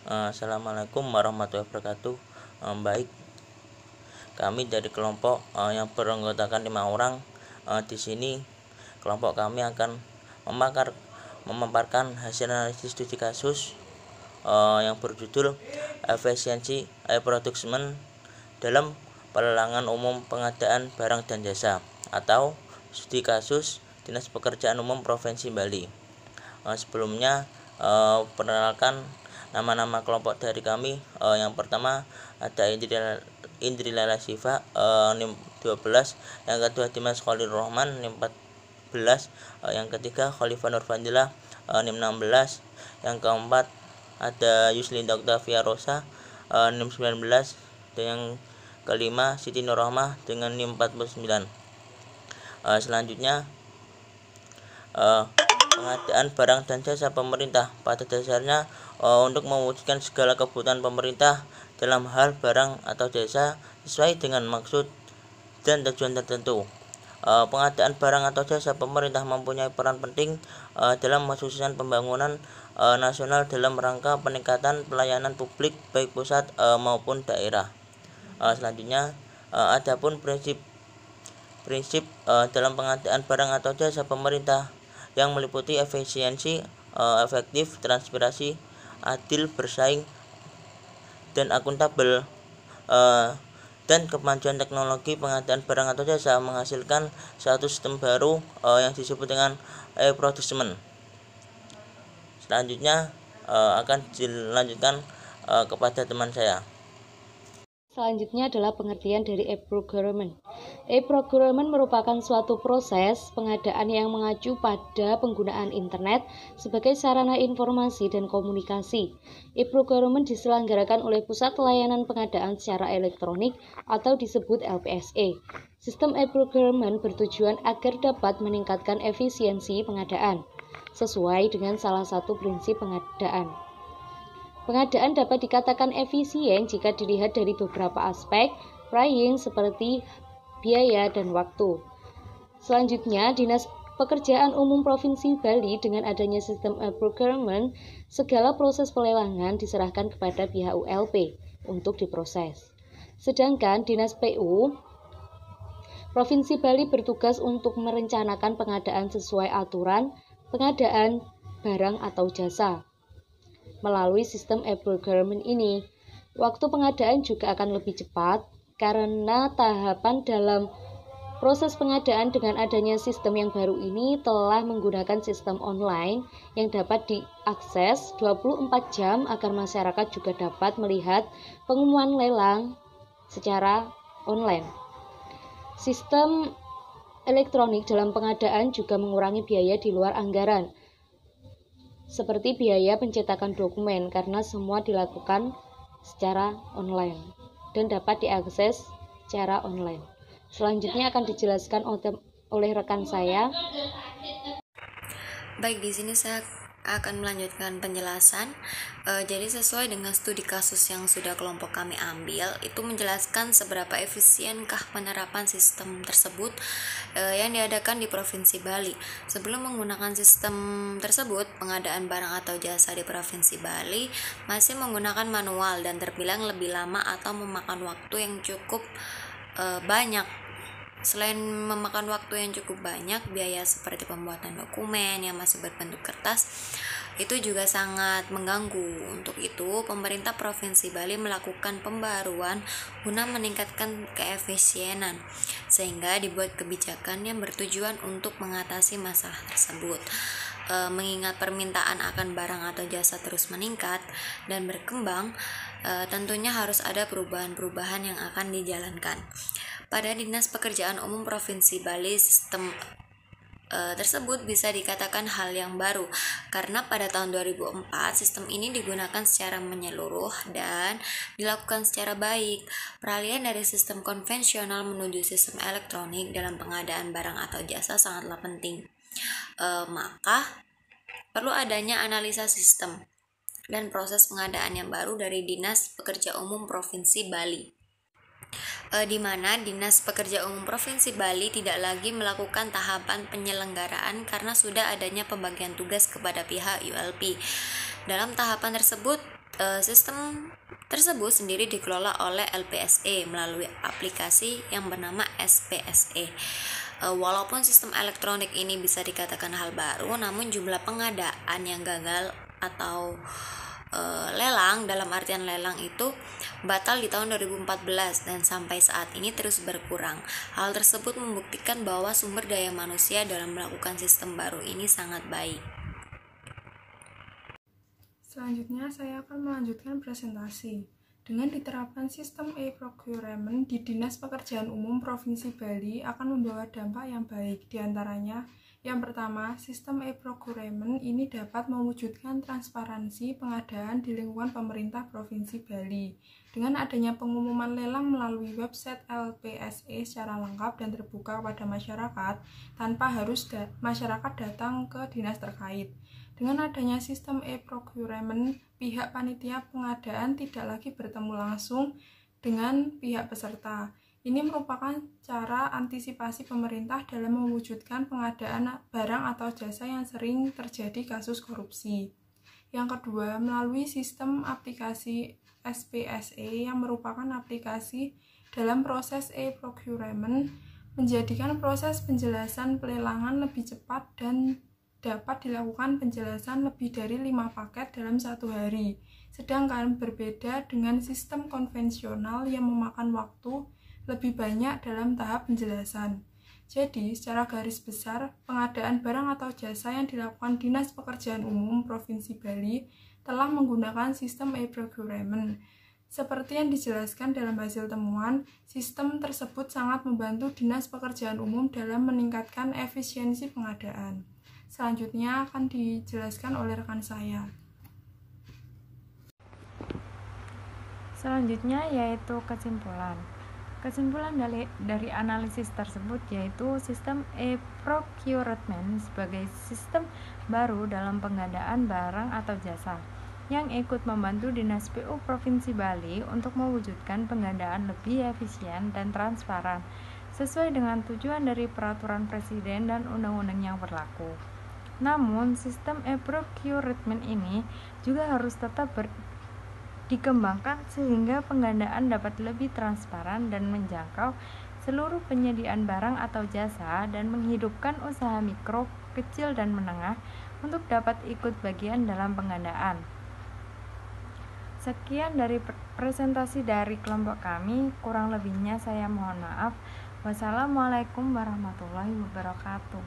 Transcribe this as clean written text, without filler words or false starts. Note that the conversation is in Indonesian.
Assalamualaikum warahmatullahi wabarakatuh. Baik, kami dari kelompok yang beranggotakan 5 orang. Di sini kelompok kami akan memaparkan hasil analisis studi kasus yang berjudul efisiensi e-procurement dalam pelelangan umum pengadaan barang dan jasa, atau studi kasus Dinas Pekerjaan Umum Provinsi Bali. Sebelumnya, perkenalkan nama-nama kelompok dari kami. Yang pertama ada Indri Siva, NIM 12. Yang kedua Dimas Khalil Rahman, NIM 14. Yang ketiga Khalifah Nurfadilah, NIM 16. Yang keempat ada Yuslinda Octavia Rosa, NIM 19. Dan yang kelima Siti Nurrahmah dengan NIM 49. Selanjutnya, pengadaan barang dan jasa pemerintah. Pada dasarnya, untuk mewujudkan segala kebutuhan pemerintah dalam hal barang atau jasa sesuai dengan maksud dan tujuan tertentu. Pengadaan barang atau jasa pemerintah mempunyai peran penting dalam mensukseskan pembangunan nasional dalam rangka peningkatan pelayanan publik baik pusat maupun daerah. Selanjutnya, adapun prinsip dalam pengadaan barang atau jasa pemerintah yang meliputi efisiensi, efektif, transparansi, adil, bersaing, dan akuntabel, dan kemajuan teknologi pengadaan barang atau jasa menghasilkan satu sistem baru yang disebut dengan e-procurement. Selanjutnya akan dilanjutkan kepada teman saya. Selanjutnya adalah pengertian dari e-procurement. E-procurement merupakan suatu proses pengadaan yang mengacu pada penggunaan internet sebagai sarana informasi dan komunikasi. E-procurement diselenggarakan oleh Pusat Layanan Pengadaan Secara Elektronik atau disebut LPSE. Sistem e-procurement bertujuan agar dapat meningkatkan efisiensi pengadaan sesuai dengan salah satu prinsip pengadaan. Pengadaan dapat dikatakan efisien jika dilihat dari beberapa aspek, pricing seperti biaya dan waktu. Selanjutnya, Dinas Pekerjaan Umum Provinsi Bali dengan adanya sistem e-procurement, segala proses pelelangan diserahkan kepada pihak ULP untuk diproses. Sedangkan Dinas PU Provinsi Bali bertugas untuk merencanakan pengadaan sesuai aturan pengadaan barang atau jasa. Melalui sistem e-procurement ini, waktu pengadaan juga akan lebih cepat karena tahapan dalam proses pengadaan dengan adanya sistem yang baru ini telah menggunakan sistem online yang dapat diakses 24 jam agar masyarakat juga dapat melihat pengumuman lelang secara online. Sistem elektronik dalam pengadaan juga mengurangi biaya di luar anggaran, seperti biaya pencetakan dokumen karena semua dilakukan secara online dan dapat diakses secara online. Selanjutnya akan dijelaskan oleh rekan saya. Baik, di sini saya akan melanjutkan penjelasan. Jadi sesuai dengan studi kasus yang sudah kelompok kami ambil, itu menjelaskan seberapa efisienkah penerapan sistem tersebut yang diadakan di Provinsi Bali. Sebelum menggunakan sistem tersebut, pengadaan barang atau jasa di Provinsi Bali masih menggunakan manual dan terbilang lebih lama atau memakan waktu yang cukup banyak. Selain memakan waktu yang cukup banyak, biaya seperti pembuatan dokumen yang masih berbentuk kertas itu juga sangat mengganggu. Untuk itu, pemerintah Provinsi Bali melakukan pembaruan guna meningkatkan keefisienan, sehingga dibuat kebijakan yang bertujuan untuk mengatasi masalah tersebut. Mengingat permintaan akan barang atau jasa terus meningkat dan berkembang, tentunya harus ada perubahan-perubahan yang akan dijalankan. Pada Dinas Pekerjaan Umum Provinsi Bali, sistem tersebut bisa dikatakan hal yang baru karena pada tahun 2004 sistem ini digunakan secara menyeluruh dan dilakukan secara baik. Peralihan dari sistem konvensional menuju sistem elektronik dalam pengadaan barang atau jasa sangatlah penting. Maka perlu adanya analisa sistem dan proses pengadaan yang baru dari Dinas Pekerja Umum Provinsi Bali, di mana Dinas Pekerja Umum Provinsi Bali tidak lagi melakukan tahapan penyelenggaraan karena sudah adanya pembagian tugas kepada pihak ULP. Dalam tahapan tersebut, Sistem tersebut sendiri dikelola oleh LPSE melalui aplikasi yang bernama SPSE. Walaupun sistem elektronik ini bisa dikatakan hal baru, namun jumlah pengadaan yang gagal atau lelang, dalam artian lelang itu batal di tahun 2014 dan sampai saat ini terus berkurang. Hal tersebut membuktikan bahwa sumber daya manusia dalam melakukan sistem baru ini sangat baik. Selanjutnya, saya akan melanjutkan presentasi. Dengan diterapkan sistem e-procurement di Dinas Pekerjaan Umum Provinsi Bali akan membawa dampak yang baik. Di antaranya, yang pertama, sistem e-procurement ini dapat mewujudkan transparansi pengadaan di lingkungan pemerintah Provinsi Bali. Dengan adanya pengumuman lelang melalui website LPSE secara lengkap dan terbuka kepada masyarakat, tanpa harus masyarakat datang ke dinas terkait. Dengan adanya sistem e-procurement, pihak panitia pengadaan tidak lagi bertemu langsung dengan pihak peserta. Ini merupakan cara antisipasi pemerintah dalam mewujudkan pengadaan barang atau jasa yang sering terjadi kasus korupsi. Yang kedua, melalui sistem aplikasi SPSE yang merupakan aplikasi dalam proses e-procurement, menjadikan proses penjelasan pelelangan lebih cepat dan dapat dilakukan penjelasan lebih dari 5 paket dalam satu hari, sedangkan berbeda dengan sistem konvensional yang memakan waktu lebih banyak dalam tahap penjelasan. Jadi, secara garis besar, pengadaan barang atau jasa yang dilakukan Dinas Pekerjaan Umum Provinsi Bali telah menggunakan sistem e-procurement. Seperti yang dijelaskan dalam hasil temuan, sistem tersebut sangat membantu Dinas Pekerjaan Umum dalam meningkatkan efisiensi pengadaan. Selanjutnya akan dijelaskan oleh rekan saya. Selanjutnya yaitu kesimpulan. Kesimpulan dari analisis tersebut yaitu sistem e-procurement sebagai sistem baru dalam pengadaan barang atau jasa yang ikut membantu Dinas PU Provinsi Bali untuk mewujudkan pengadaan lebih efisien dan transparan sesuai dengan tujuan dari peraturan presiden dan undang-undang yang berlaku. Namun, sistem e-procurement ini juga harus tetap dikembangkan sehingga pengadaan dapat lebih transparan dan menjangkau seluruh penyediaan barang atau jasa dan menghidupkan usaha mikro, kecil, dan menengah untuk dapat ikut bagian dalam pengadaan. Sekian dari presentasi dari kelompok kami, kurang lebihnya saya mohon maaf. Wassalamualaikum warahmatullahi wabarakatuh.